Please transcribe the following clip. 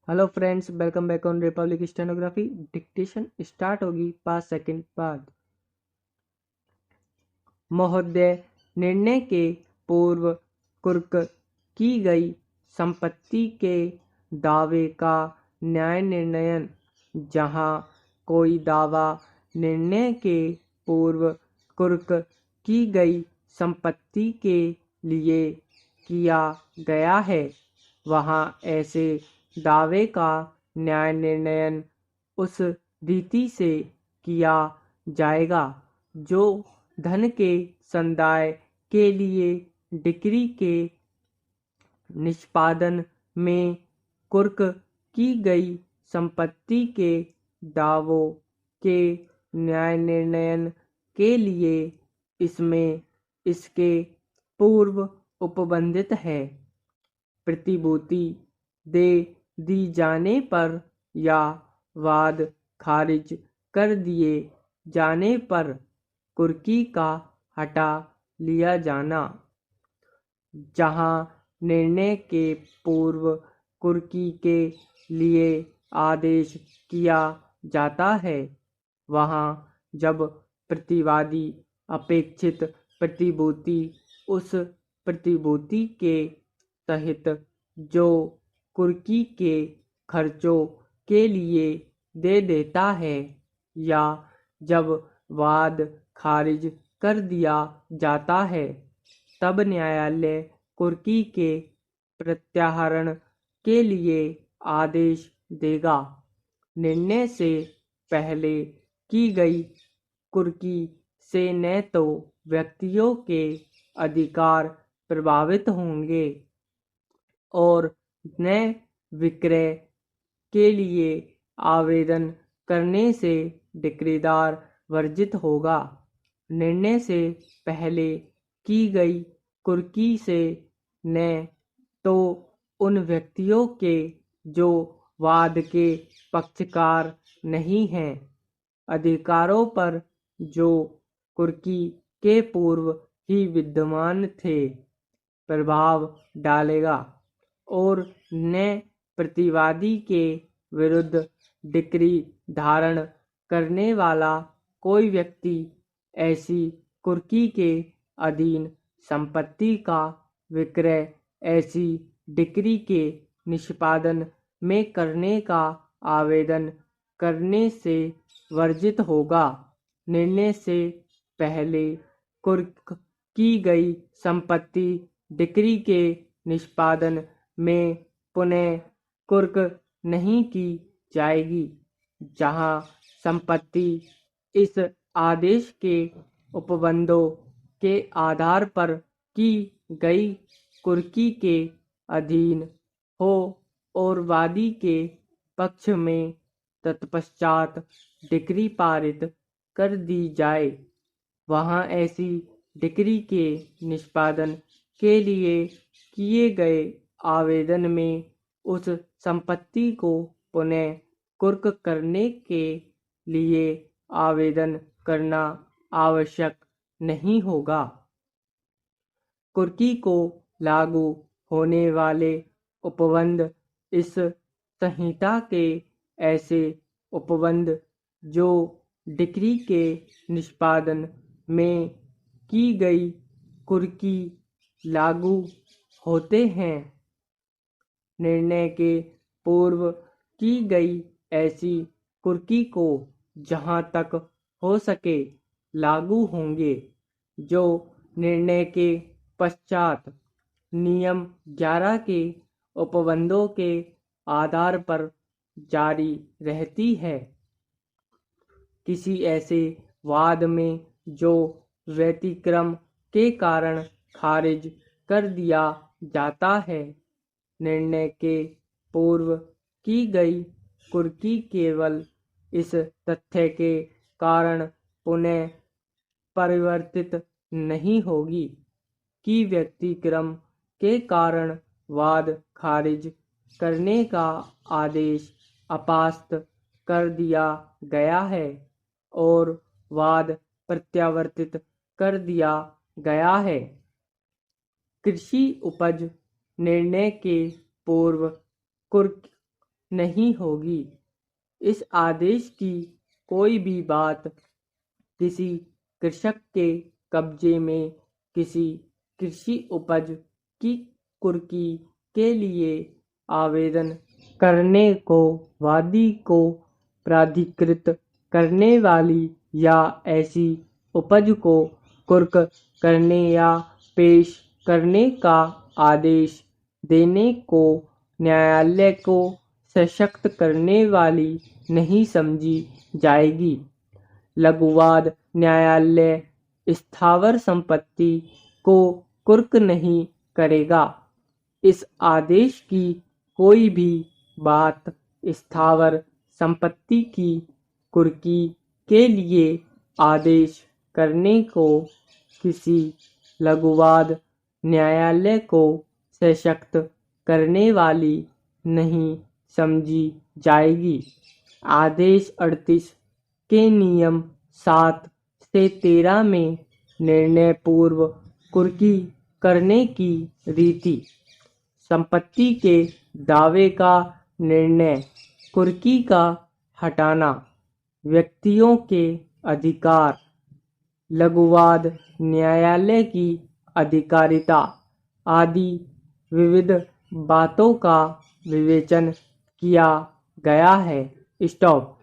Hello friends, welcome back on Republic stenography. Dictation start होगी 5 second बाद। महोदय, निर्णय के पूर्व कुर्क की गई संपत्ति के दावे का न्याय निर्णयन। जहां कोई दावा निर्णय के पूर्व कुर्क की गई संपत्ति के लिए किया गया है, वहां ऐसे दावे का न्याय निर्णयन उस रीति से किया जाएगा जो धन के संदाय के लिए डिक्री के निष्पादन में कुर्क की गई संपत्ति के दावों के न्याय निर्णयन के लिए इसमें इसके पूर्व उपबंधित है। प्रतिभूति दे दी जाने पर या वाद खारिज कर दिए जाने पर कुर्की का हटा लिया जाना। जहां निर्णय के पूर्व कुर्की के लिए आदेश किया जाता है, वहां जब प्रतिवादी अपेक्षित प्रतिभूति उस प्रतिभूति के सहित जो कुर्की के खर्चों के लिए दे देता है, या जब वाद खारिज कर दिया जाता है, तब न्यायालय कुर्की के प्रत्याहरण के लिए आदेश देगा। निर्णय से पहले की गई कुर्की से न तो व्यक्तियों के अधिकार प्रभावित होंगे और न विक्रय के लिए आवेदन करने से डिक्रीदार वर्जित होगा। निर्णय से पहले की गई कुर्की से न तो उन व्यक्तियों के जो वाद के पक्षकार नहीं हैं अधिकारों पर जो कुर्की के पूर्व ही विद्यमान थे प्रभाव डालेगा, और न प्रतिवादी के विरुद्ध डिक्री धारण करने वाला कोई व्यक्ति ऐसी कुर्की के अधीन संपत्ति का विक्रय ऐसी डिक्री के निष्पादन में करने का आवेदन करने से वर्जित होगा। निर्णय से पहले कुर्क की गई संपत्ति डिक्री के निष्पादन में पुनः कुर्क नहीं की जाएगी। जहां संपत्ति इस आदेश के उपबंधों के आधार पर की गई कुर्की के अधीन हो और वादी के पक्ष में तत्पश्चात डिक्री पारित कर दी जाए, वहां ऐसी डिक्री के निष्पादन के लिए किए गए आवेदन में उस संपत्ति को पुनः कुर्क करने के लिए आवेदन करना आवश्यक नहीं होगा। कुर्की को लागू होने वाले उपबंध इस संहिता के ऐसे उपबंध जो डिक्री के निष्पादन में की गई कुर्की लागू होते हैं। निर्णय के पूर्व की गई ऐसी कुर्की को जहां तक हो सके लागू होंगे, जो निर्णय के पश्चात नियम 11 के उपबंधों के आधार पर जारी रहती है। किसी ऐसे वाद में जो व्यतिक्रम के कारण खारिज कर दिया जाता है, निर्णय के पूर्व की गई कुर्की केवल इस तथ्य के कारण पुनः परिवर्तित नहीं होगी कि व्यतिक्रम के कारण वाद खारिज करने का आदेश अपास्त कर दिया गया है और वाद प्रत्यावर्तित कर दिया गया है। कृषि उपज निर्णय के पूर्व कुर्क नहीं होगी। इस आदेश की कोई भी बात किसी कृषक के कब्जे में किसी कृषि उपज की कुर्की के लिए आवेदन करने को वादी को प्राधिकृत करने वाली या ऐसी उपज को कुर्क करने या पेश करने का आदेश देने को न्यायालय को सशक्त करने वाली नहीं समझी जाएगी। लघुवाद न्यायालय स्थावर संपत्ति को कुर्क नहीं करेगा। इस आदेश की कोई भी बात स्थावर संपत्ति की कुर्की के लिए आदेश करने को किसी लघुवाद न्यायालय को सशक्त करने वाली नहीं समझी जाएगी। आदेश 38 के नियम 7 से 13 में निर्णय पूर्व कुर्की करने की रीति। संपत्ति के दावे का निर्णय कुर्की का हटाना, व्यक्तियों के अधिकार, लघुवाद न्यायालय की अधिकारिता आदि विविध बातों का विवेचन किया गया है। स्टॉप।